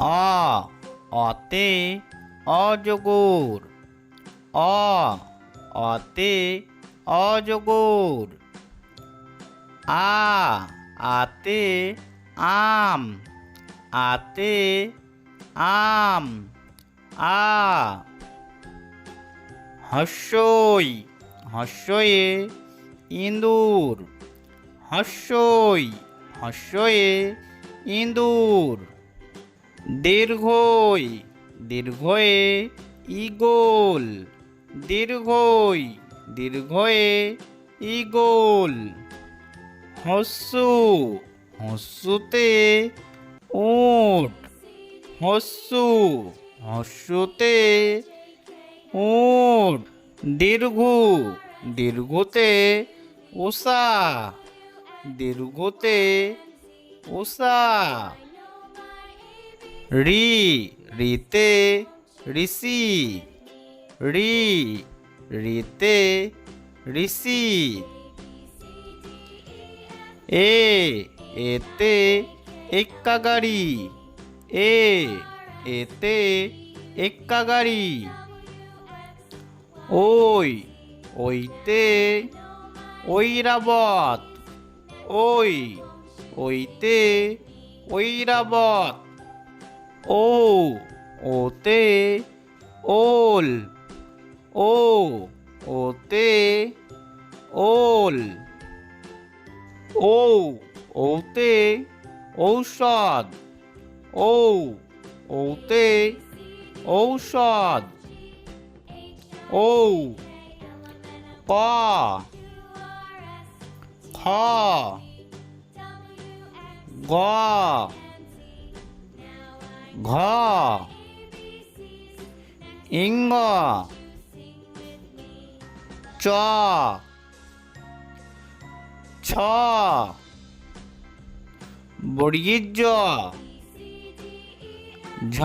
অ অতে অজগর। অ অতে অজগর। আ আতে আম। আতে আম। আ হস্যই হস্যয়ে ইঁদুর। হস্যই হস্যয়ে ইঁদুর। দীর্ঘই দীর্ঘয়ে ঈগল। দীর্ঘই দীর্ঘয়ে ঈগল। হস্যু হস্যুতে উট। হস্যু হস্যুতে উট। দীর্ঘু দীর্ঘুতে উষা। দীর্ঘুতে উষা। রি রিতে ঋষি। রি রিতে ঋষি। এ এতে এক্কা গাড়ি। এ এতে এক্কা গাড়ি। ওই ওইতে ঐরাবত। ওই ওইতে ঐরাবত। ও ওতে ওল। ও ওতে ওল। ও ওতে ঔষধ। ও ওতে ঔষধ। ও ক খ গ ঘ ইঙ্গ চ ছ বর্গীয় ঝ